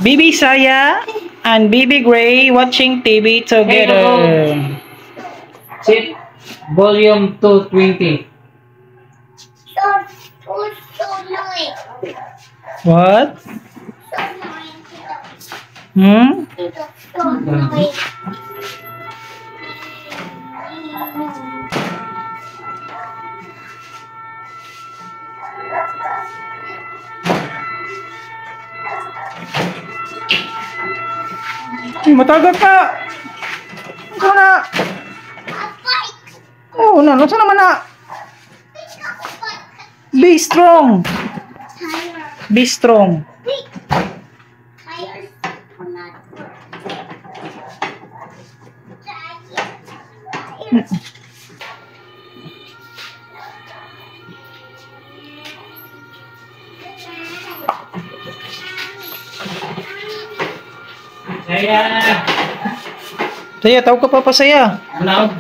Bibi Saya and Bibi Gray watching TV together. Sit. Volume 220. So annoying. What? So annoying. Hmm? So annoying. Matagat na. Ano na? Oh, na. Ano naman na? Be strong. Be strong. Wait. Tires are not. Saya, tahu ka pa saya. Ano?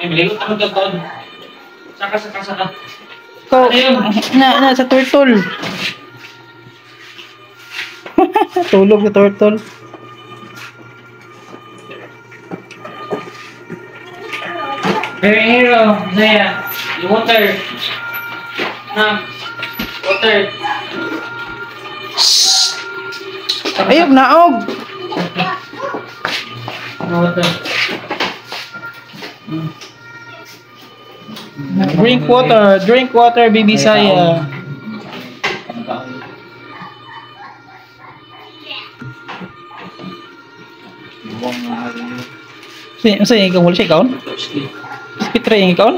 Maligot ako doon. Saka. Kau, na, sa turtle. Tulog na turtle. Hero, Zaya. The water. Water. Ayog, naog. Water. Drink water, Bibi Saya. Saan yung ikaw? Wala siya ikaw? Spitray yung ikaw?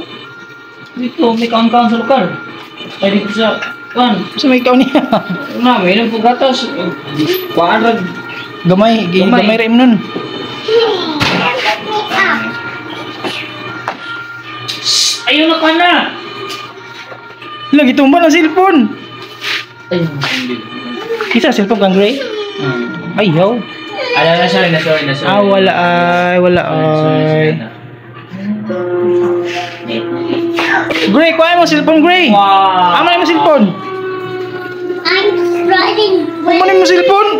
Dito, may kaon-kaon sa lugar. Ay, dito sa... Saan may ikaw niya? May ilang po gatas. Kuarag. Gamay rin nun. Ayun na ka na! Lagi tumba ng cellphone. Ayun. Isa cellphone kang Gray? Ayaw. Sorry na. Wala ay. Gray, kuha mo cellphone, Gray. Wow! Ano yung cellphone? I'm riding. Ano yung cellphone?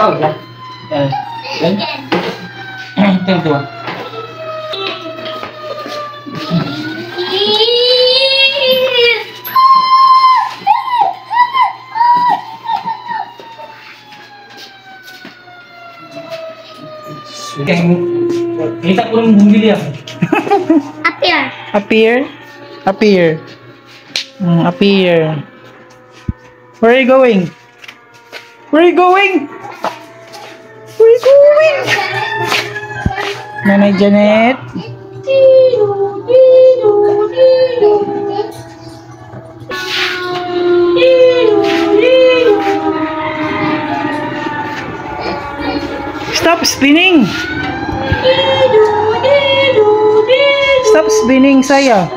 Oh, yeah. Tingnan to. Kita ko ng bumili ah. Appear. Appear. Where are you going? Nanay Janet. Stop spinning. Stop spinning, Saya.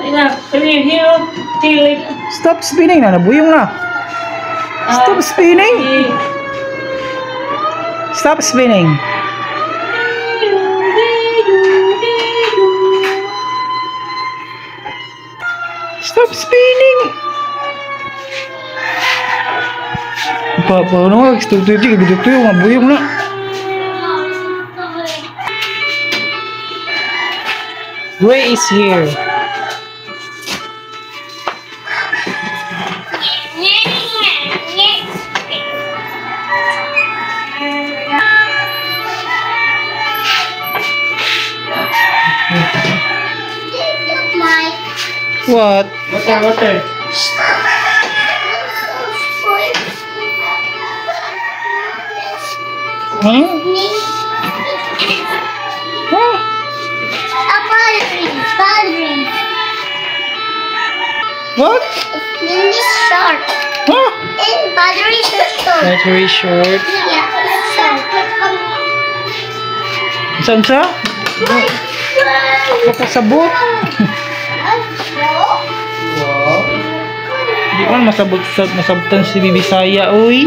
Stop spinning na, nabuyong na. Stop spinning. Stop spinning. Stop spinning. Apa no, stop tujuh gitu tuh, mabuyong na. Gray is here. What? Water. Huh? Huh? Battery. What? It's short. Huh? And battery is short. Battery short. Yeah, short. Saan siya? Kapasabot. Wow. Di man masabutan si Bibi Saya, uy.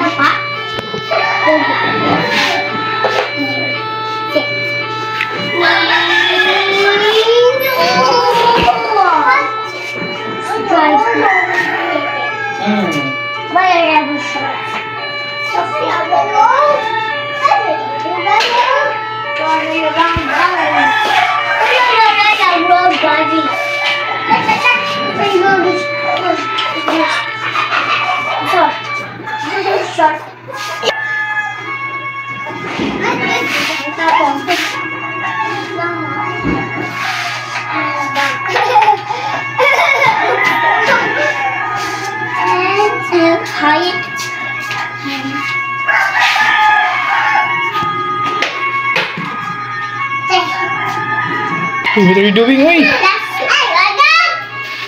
What are you doing, oy?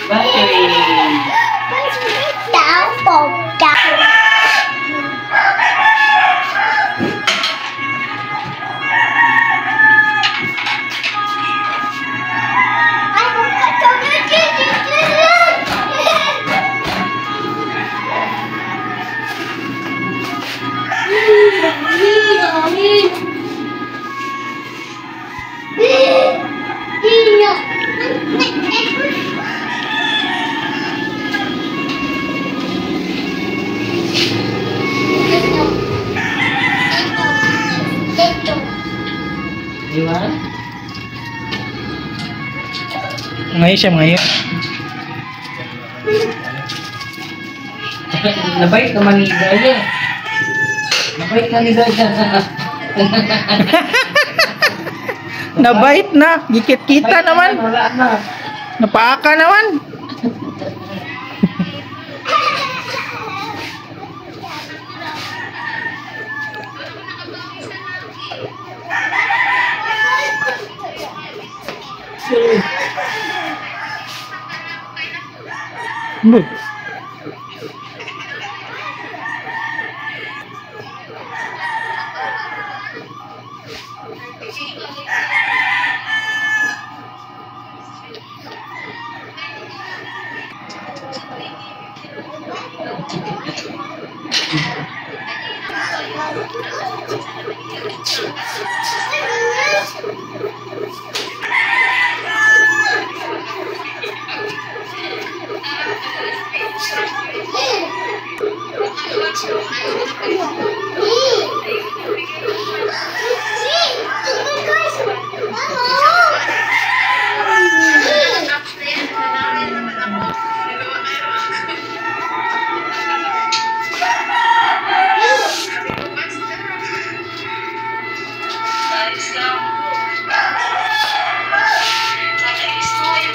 Battery. Down, fall down. Di ba? Ngayon siya, ngayon. Nabait naman ni Zaya. Nabait ka ni Zaya. Nabait na. Gikit kita naman. Wala na. Napaaka naman. Look.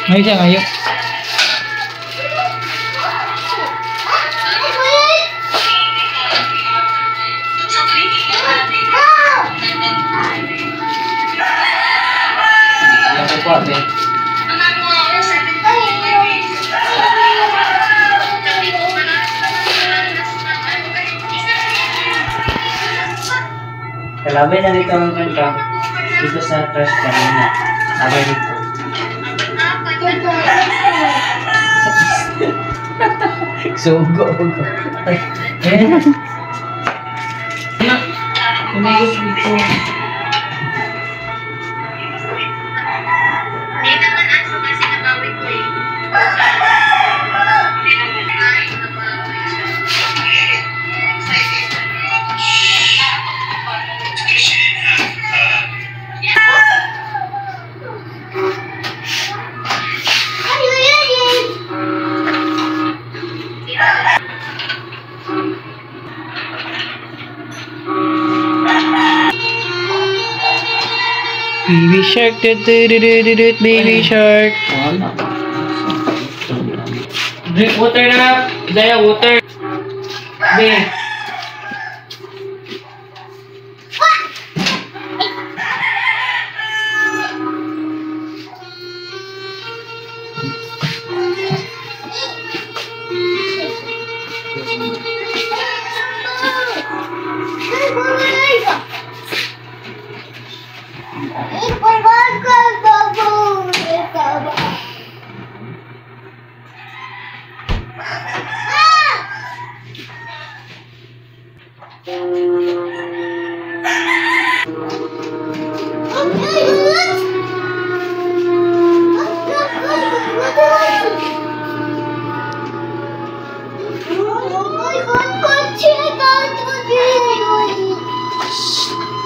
Ngayon siya, ngayon. Ano po, ate? Kalabi na dito ang kanta. Dito sa trash kanina. Sabay dito. Sugo. Eh? Umigos dito. Hindi naman aso kasi nabawi ko eh. Hindi naman kain nabawi siya. Baby shark, baby shark. Wala. Drink water na. Daya water. Be.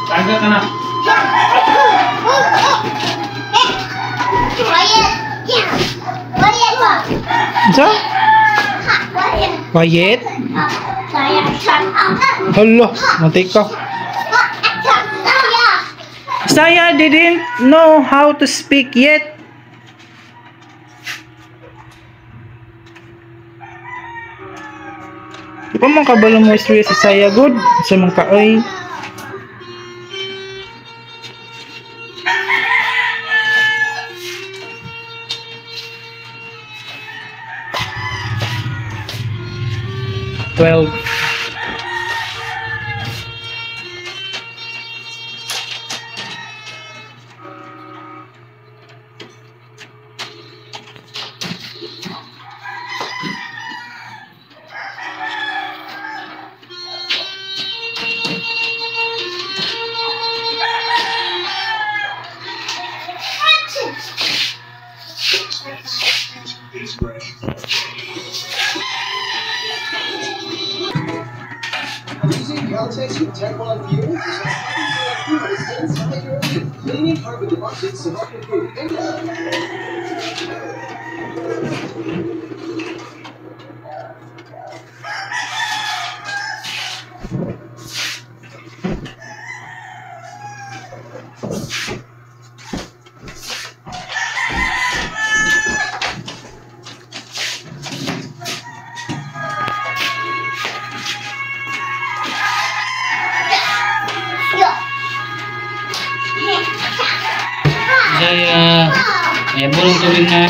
Taga ka na. Sa? Quiet? Hala, matik ka. Saya didn't know how to speak yet. Di pa man kabalo mo istorya si Saya good? Sa mga kaoy. 12. Using Caltex with Teflon fuel is inside your engine, cleaning carbon deposits to help improve engine. Saya, bulong tubig na